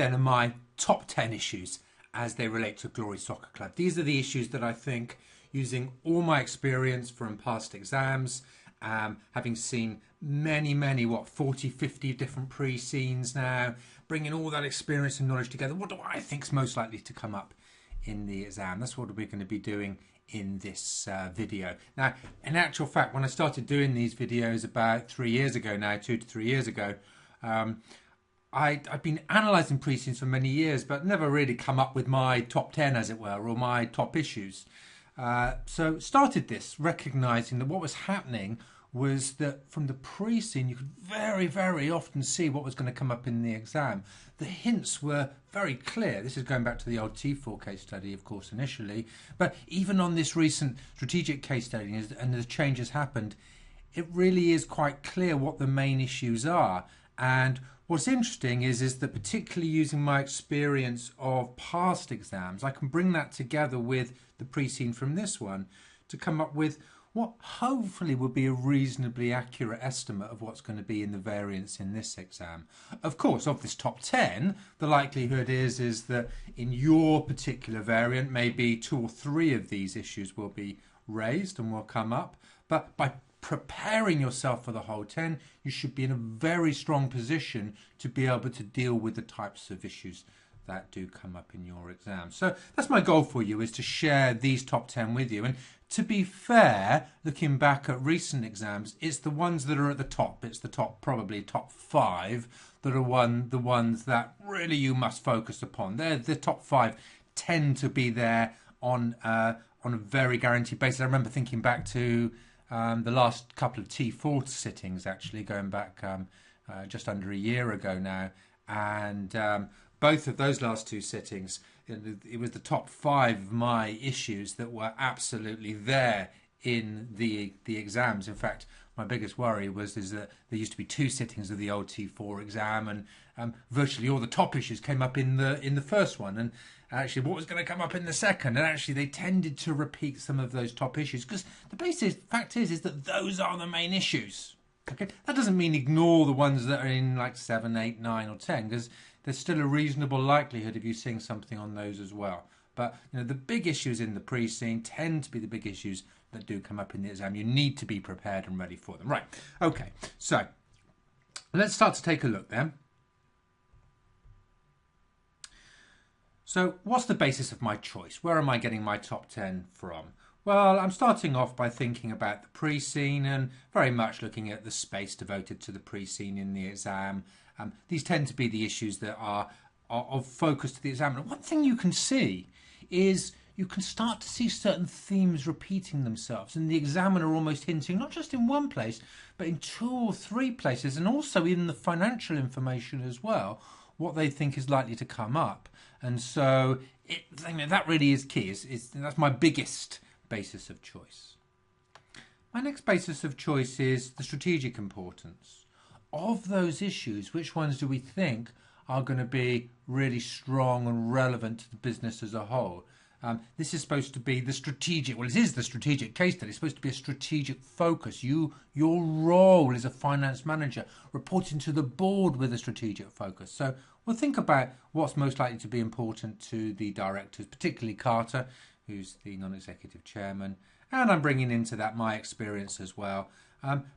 then are my top 10 issues as they relate to Glory Soccer Club. These are the issues that I think, using all my experience from past exams, having seen many, 40, 50 different pre-scenes now, bringing all that experience and knowledge together, what do I think is most likely to come up in the exam? That's what we're going to be doing in this video. Now, in actual fact, when I started doing these videos about 3 years ago now, 2 to 3 years ago, I've been analysing pre-scenes for many years, but never really come up with my top 10, as it were, or my top issues. So started this recognising that what was happening was that from the pre-scene you could very often see what was going to come up in the exam. The hints were very clear. This is going back to the old T4 case study, of course, initially, but even on this recent strategic case study, and the changes happened, it really is quite clear what the main issues are. And what's interesting is that, particularly using my experience of past exams, I can bring that together with the pre-scene from this one to come up with what hopefully will be a reasonably accurate estimate of what's going to be in the variance in this exam. Of course, of this top 10, the likelihood is that in your particular variant, maybe 2 or 3 of these issues will be raised and will come up. But by preparing yourself for the whole 10, you should be in a very strong position to be able to deal with the types of issues that do come up in your exam. So that's my goal for you, is to share these top 10 with you. And to be fair, looking back at recent exams, it's the ones that are at the top. It's the top, probably top 5 that are the ones that really you must focus upon. The top 5 tend to be there on a very guaranteed basis. I remember thinking back to the last couple of T4 sittings, actually going back just under a year ago now, and both of those last 2 sittings, it was the top 5 of my issues that were absolutely there in the exams. In fact, my biggest worry was that there used to be 2 sittings of the old T4 exam, and virtually all the top issues came up in the first one, and actually what was going to come up in the second, and actually they tended to repeat some of those top issues, because the basic fact is that those are the main issues. Okay, that doesn't mean ignore the ones that are in like 7, 8, 9 or 10, because there's still a reasonable likelihood of you seeing something on those as well. But the big issues in the pre-scene tend to be the big issues that do come up in the exam. You need to be prepared and ready for them. Right, okay, so let's start to take a look then. So what's the basis of my choice? Where am I getting my top 10 from? Well, I'm starting off by thinking about the pre-scene and very much looking at the space devoted to the pre-scene in the exam. These tend to be the issues that are of focus to the examiner. One thing you can see is you can start to see certain themes repeating themselves, and the examiner almost hinting not just in one place but in 2 or 3 places, and also in the financial information as well, what they think is likely to come up. And so that really is key. That's my biggest basis of choice. My next basis of choice is the strategic importance. Of those issues, which ones do we think are going to be really strong and relevant to the business as a whole? This is supposed to be the strategic, well, it is the strategic case study. It's supposed to be a strategic focus. Your role as a finance manager, reporting to the board with a strategic focus. So we'll think about what's most likely to be important to the directors, particularly Carter, who's the non-executive chairman. And I'm bringing into that my experience as well,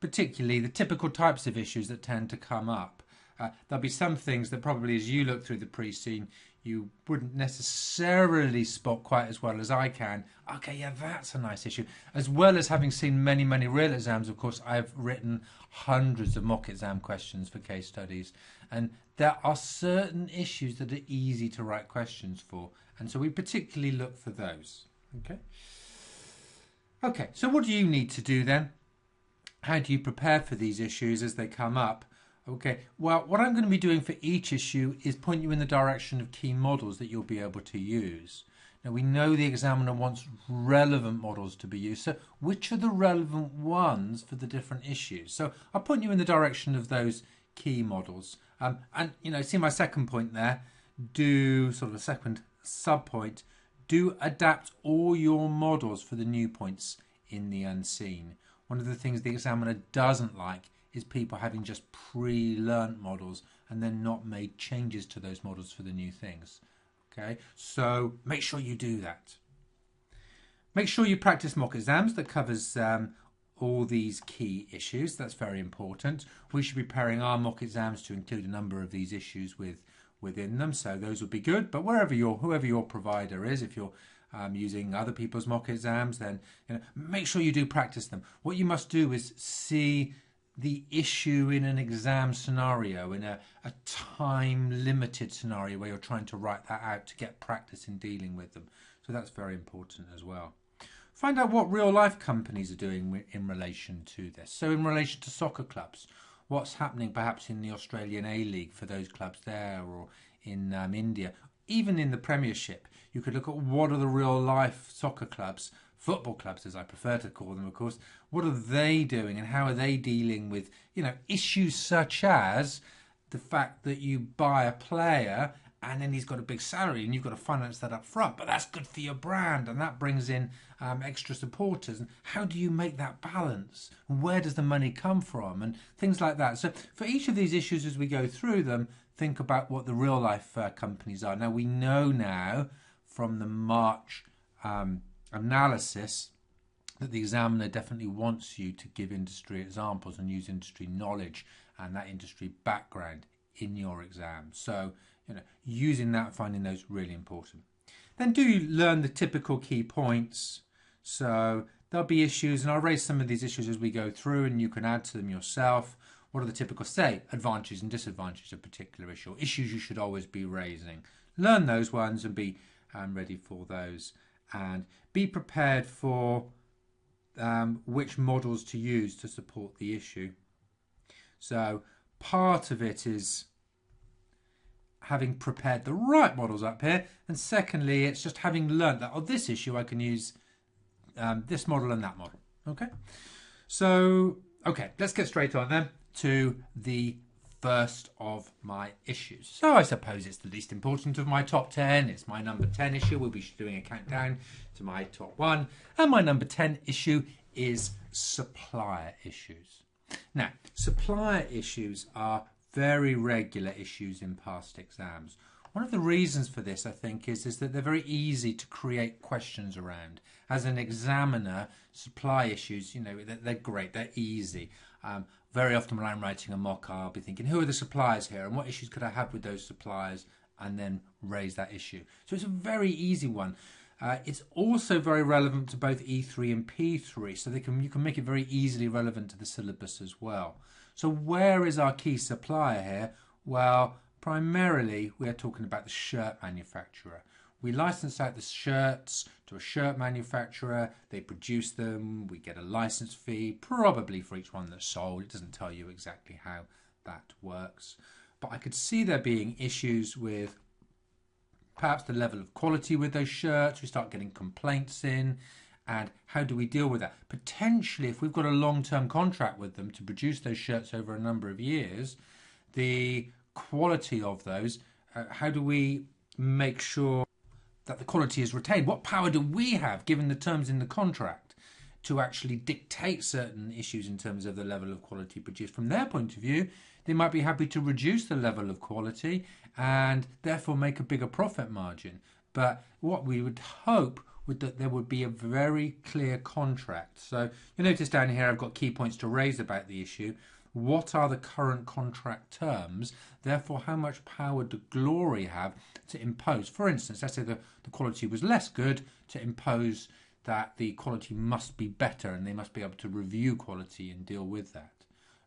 particularly the typical types of issues that tend to come up. There'll be some things that probably, as you look through the pre-scene, you wouldn't necessarily spot quite as well as I can. Okay, yeah, that's a nice issue. As well as having seen many real exams, of course, I've written hundreds of mock exam questions for case studies. And there are certain issues that are easy to write questions for. And so we particularly look for those. Okay, so what do you need to do then? How do you prepare for these issues as they come up? Okay, well, what I'm going to be doing for each issue is point you in the direction of key models that you'll be able to use. Now, we know the examiner wants relevant models to be used, so which are the relevant ones for the different issues? So I'll point you in the direction of those key models. And, see my second point there, do sort of a second sub-point, do adapt all your models for the new points in the unseen. One of the things the examiner doesn't like is people having just pre-learnt models and then not made changes to those models for the new things. Okay, so make sure you do that. Make sure you practice mock exams. That covers all these key issues. That's very important. We should be preparing our mock exams to include a number of these issues within them, so those would be good. But whoever your provider is, if you're using other people's mock exams, then make sure you do practice them. What you must do is see the issue in an exam scenario, in a time limited scenario where you're trying to write that out to get practice in dealing with them. So that's very important as well. Find out what real life companies are doing in relation to this. So in relation to soccer clubs, what's happening perhaps in the Australian A-League for those clubs there, or in India, even in the Premiership. You could look at what are the real life soccer clubs, football clubs as I prefer to call them, of course, what are they doing and how are they dealing with issues such as the fact that you buy a player and then he's got a big salary and you've got to finance that up front, but that's good for your brand and that brings in extra supporters. And how do you make that balance? And where does the money come from? And things like that. So for each of these issues as we go through them, think about what the real life companies are. Now we know now from the March analysis that the examiner definitely wants you to give industry examples and use industry knowledge and that industry background in your exam. So using that, finding those really important. Then do learn the typical key points. So there'll be issues, and I'll raise some of these issues as we go through, and you can add to them yourself. What are the typical, say, advantages and disadvantages of a particular issue? Issues you should always be raising. Learn those ones and be ready for those, and be prepared for which models to use to support the issue. So part of it is having prepared the right models up here, and secondly it's just having learned that on this issue I can use this model and that model. Okay, so let's get straight on then to the first of my issues. So I suppose it's the least important of my top 10. It's my number 10 issue. We'll be doing a countdown to my top 1, and my number 10 issue is supplier issues. Now supplier issues are very regular issues in past exams. One of the reasons for this, I think, is that they're very easy to create questions around. As an examiner, supply issues, they're great, they're easy. Very often when I'm writing a mock, I'll be thinking, who are the suppliers here and what issues could I have with those suppliers, and then raise that issue. So it's a very easy one. It's also very relevant to both E3 and P3, so you can make it very easily relevant to the syllabus as well. So where is our key supplier here? Well, primarily we're talking about the shirt manufacturer. We license out the shirts to a shirt manufacturer, they produce them, we get a license fee, probably for each one that's sold. It doesn't tell you exactly how that works. But I could see there being issues with perhaps the level of quality with those shirts. We start getting complaints in. And how do we deal with that? Potentially, if we've got a long-term contract with them to produce those shirts over a number of years, the quality of those, how do we make sure that the quality is retained? What power do we have, given the terms in the contract, to actually dictate certain issues in terms of the level of quality produced? From their point of view, they might be happy to reduce the level of quality and therefore make a bigger profit margin. But what we would hope that there would be a very clear contract. So you notice down here I've got key points to raise about the issue. What are the current contract terms? Therefore, how much power do Glory have to impose? For instance, let's say the quality was less good, to impose that the quality must be better and they must be able to review quality and deal with that.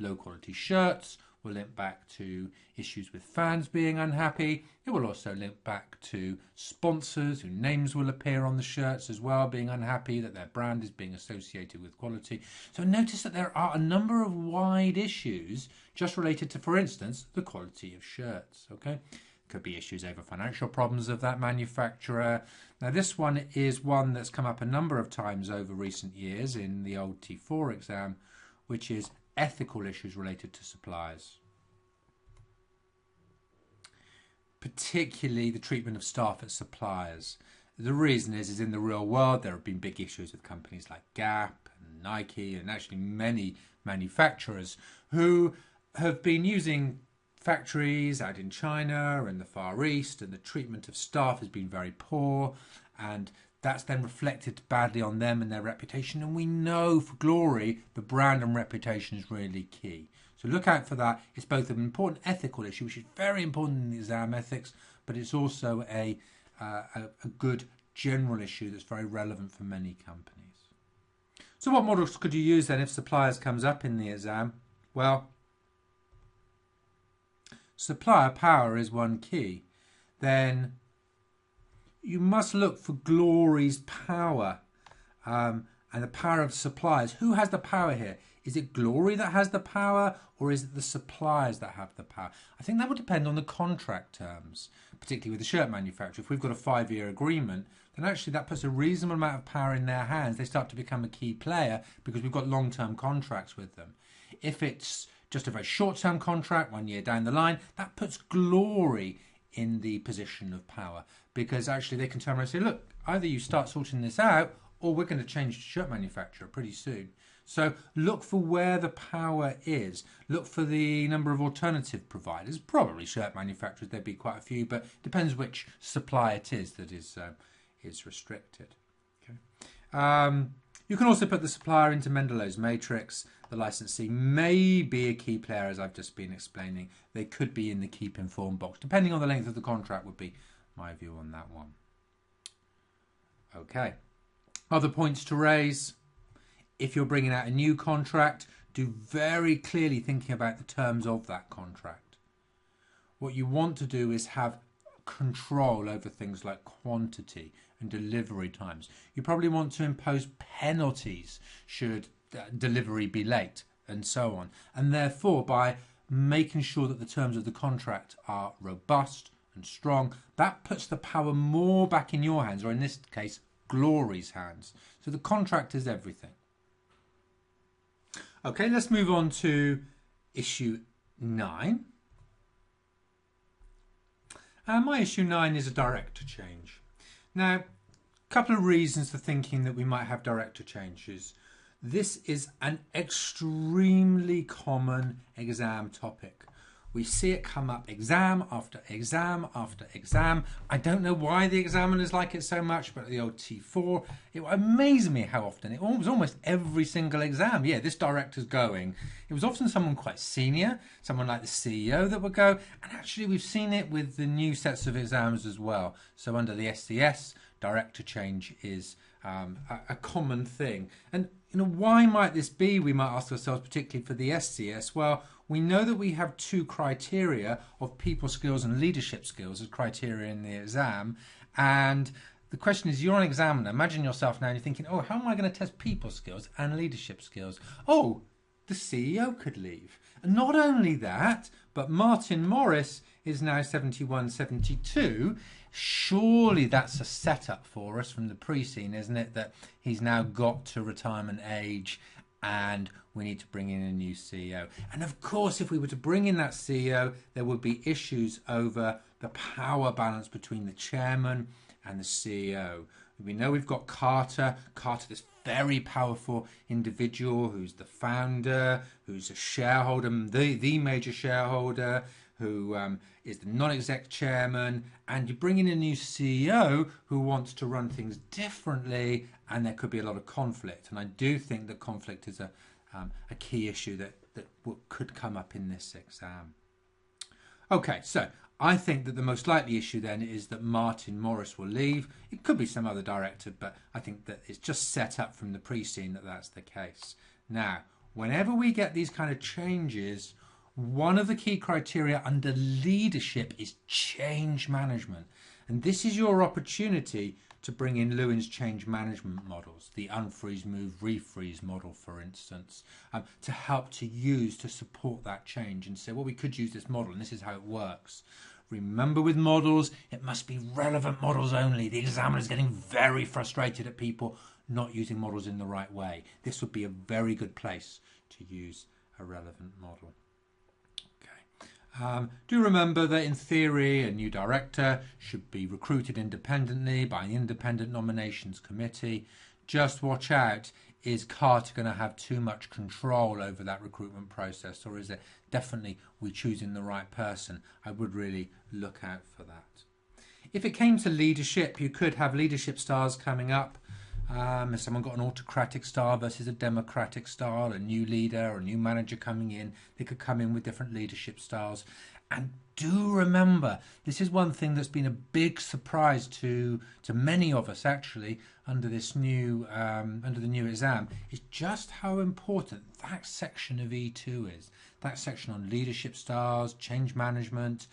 Low quality shirts will link back to issues with fans being unhappy. It will also link back to sponsors whose names will appear on the shirts as well, being unhappy that their brand is being associated with quality. So notice that there are a number of wide issues just related to, for instance, the quality of shirts. Okay, could be issues over financial problems of that manufacturer. Now this one is one that's come up a number of times over recent years in the old T4 exam, which is ethical issues related to suppliers, particularly the treatment of staff at suppliers. The reason is in the real world there have been big issues with companies like Gap and Nike and actually many manufacturers who have been using factories out in China and the Far East, and the treatment of staff has been very poor, and that's then reflected badly on them and their reputation. And we know for Glory, the brand and reputation is really key. So look out for that. It's both an important ethical issue, which is very important in the exam ethics, but it's also a good general issue that's very relevant for many companies. So what models could you use then if suppliers comes up in the exam? Well, supplier power is one key. Then you must look for Glory's power and the power of suppliers. Who has the power here? Is it Glory that has the power, or is it the suppliers that have the power? I think that would depend on the contract terms, particularly with the shirt manufacturer. If we've got a 5-year agreement, then actually that puts a reasonable amount of power in their hands. They start to become a key player because we've got long-term contracts with them. If it's just a very short-term contract, 1 year down the line, that puts Glory in the position of power, because actually they can turn around and say, look, either you start sorting this out, or we're going to change the shirt manufacturer pretty soon. So look for where the power is. Look for the number of alternative providers. Probably shirt manufacturers, there'd be quite a few, but depends which supply it is that is restricted. Okay. You can also put the supplier into Mendelow's matrix. The licensee may be a key player, as I've just been explaining. They could be in the keep informed box, depending on the length of the contract would be my view on that one. Okay. Other points to raise. If you're bringing out a new contract, do very clearly thinking about the terms of that contract. What you want to do is have control over things like quantity and delivery times. You probably want to impose penalties should delivery be late and so on. And therefore, by making sure that the terms of the contract are robust and strong, that puts the power more back in your hands, or in this case, Glory's hands. So the contract is everything. Okay, let's move on to issue 9. My issue 9 is a director change. Now, a couple of reasons for thinking that we might have director changes. This is an extremely common exam topic. We see it come up exam after exam after exam. I don't know why the examiners like it so much, but the old T4, it amazed me how often. It was almost every single exam. Yeah, this director's going. It was often someone quite senior, someone like the CEO that would go. And actually, we've seen it with the new sets of exams as well. So under the SCS, director change is a common thing. And why might this be? We might ask ourselves, particularly for the SCS. Well, we know that we have 2 criteria of people skills and leadership skills as criteria in the exam. And the question is, you're an examiner. Imagine yourself now and you're thinking, oh, how am I going to test people skills and leadership skills? Oh, the CEO could leave. And not only that, but Martin Morris is now 71, 72. Surely that's a setup for us from the pre-scene, isn't it? That he's now got to retirement age and we need to bring in a new CEO. And of course, if we were to bring in that CEO, there would be issues over the power balance between the chairman and the CEO. We know we've got Carter, this very powerful individual who's the founder, who's a shareholder, the major shareholder, who is the non-exec chairman, and you bring in a new CEO who wants to run things differently, and there could be a lot of conflict. And I do think that conflict is a key issue that could come up in this exam. Okay, so I think that the most likely issue then is that Martin Morris will leave. It could be some other director, but I think that it's just set up from the pre-scene that that's the case. Now, whenever we get these kind of changes, one of the key criteria under leadership is change management. And this is your opportunity to bring in Lewin's change management models, the unfreeze, move, refreeze model, for instance, to help to use to support that change and say, well, we could use this model and this is how it works. Remember, with models, it must be relevant models only. The examiner is getting very frustrated at people not using models in the right way. This would be a very good place to use a relevant model. Do remember that in theory a new director should be recruited independently by an independent nominations committee. just watch out. Is Carter going to have too much control over that recruitment process, or is it definitely we choosing the right person? I would really look out for that. If it came to leadership, you could have leadership styles coming up. If someone got an autocratic style versus a democratic style, a new leader or a new manager coming in, they could come in with different leadership styles. And do remember, this is one thing that's been a big surprise to many of us actually under this new under the new exam, is just how important that section of E2 is. That section on leadership styles, change management,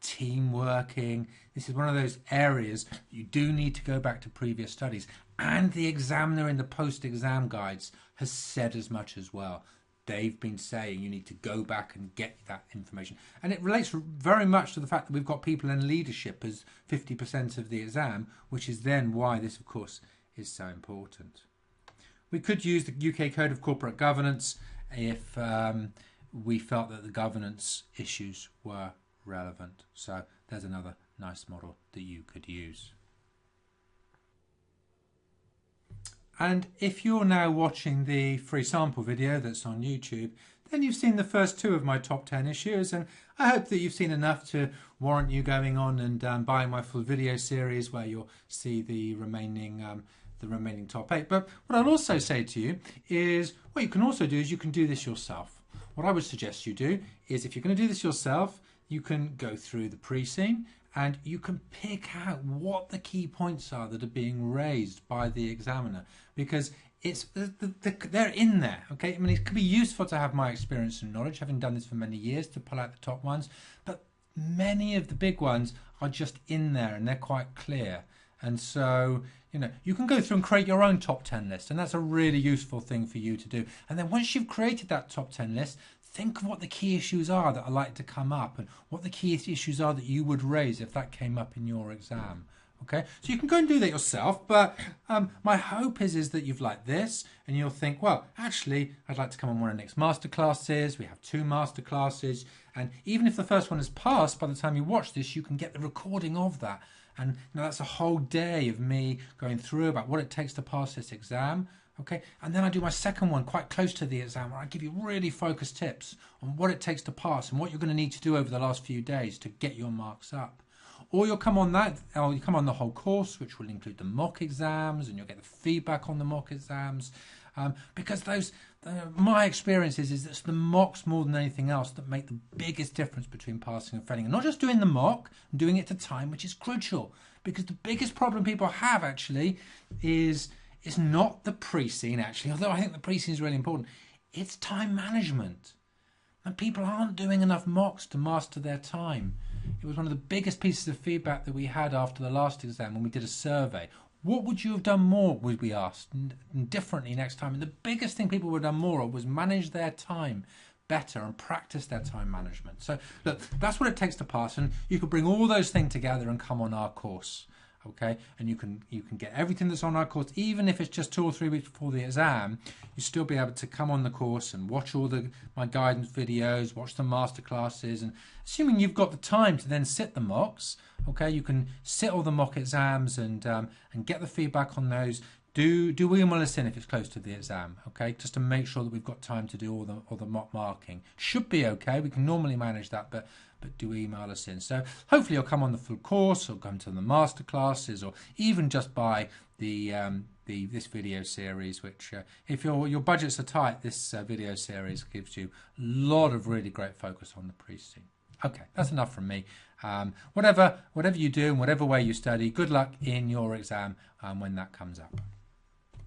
team working. This is one of those areas you do need to go back to previous studies, and the examiner in the post-exam guides has said as much as well. They've been saying you need to go back and get that information, and it relates very much to the fact that we've got people in leadership as 50% of the exam, which is then why this of course is so important. We could use the UK Code of Corporate Governance if we felt that the governance issues were relevant. So there's another nice model that you could use. And if you're now watching the free sample video that's on YouTube, then you've seen the first 2 of my top 10 issues, and I hope that you've seen enough to warrant you going on and buying my full video series where you'll see the remaining top 8. But what I'll also say to you is what you can also do is you can do this yourself. What I would suggest you do is, if you're going to do this yourself, you can go through the pre-scene and you can pick out what the key points are that are being raised by the examiner, because it's they're in there. Okay, I mean, it could be useful to have my experience and knowledge, having done this for many years, to pull out the top ones, but many of the big ones are just in there and they're quite clear. And so, you know, you can go through and create your own top 10 list, and that's a really useful thing for you to do. And then once you've created that top 10 list, think of what the key issues are that are likely to come up and what the key issues are that you would raise if that came up in your exam. Okay, so you can go and do that yourself, but my hope is that you've liked this and you'll think, well, actually, I'd like to come on one of the next masterclasses. We have 2 masterclasses, and even if the first one is passed, by the time you watch this, you can get the recording of that. And you know, that's a whole day of me going through about what it takes to pass this exam. Okay, and then I do my second one quite close to the exam, where I give you really focused tips on what it takes to pass and what you're going to need to do over the last few days to get your marks up. Or you'll come on that, or you come on the whole course, which will include the mock exams, and you'll get the feedback on the mock exams, because those, my experience is it's the mocks more than anything else that make the biggest difference between passing and failing. And not just doing the mock, and doing it to time, which is crucial, because the biggest problem people have actually is not the pre-scene, actually, although I think the pre-scene is really important. It's time management. And people aren't doing enough mocks to master their time. It was one of the biggest pieces of feedback that we had after the last exam when we did a survey. What would you have done more, would we ask, differently next time? And the biggest thing people would have done more of was manage their time better and practice their time management. So look, that's what it takes to pass, and you could bring all those things together and come on our course. Okay, and you can get everything that's on our course, even if it's just 2 or 3 weeks before the exam. You still be able to come on the course and watch all my guidance videos, watch the master classes, and assuming you've got the time to then sit the mocks, okay, you can sit all the mock exams and get the feedback on those. Do email us in if it's close to the exam, okay, just to make sure that we've got time to do all the mock marking. Should be okay. We can normally manage that, but do email us in. So hopefully you'll come on the full course, or come to the master classes, or even just buy this video series, which if your budgets are tight, this video series gives you a lot of really great focus on the pre-scene. Okay, that's enough from me. Whatever you do and whatever way you study, good luck in your exam when that comes up.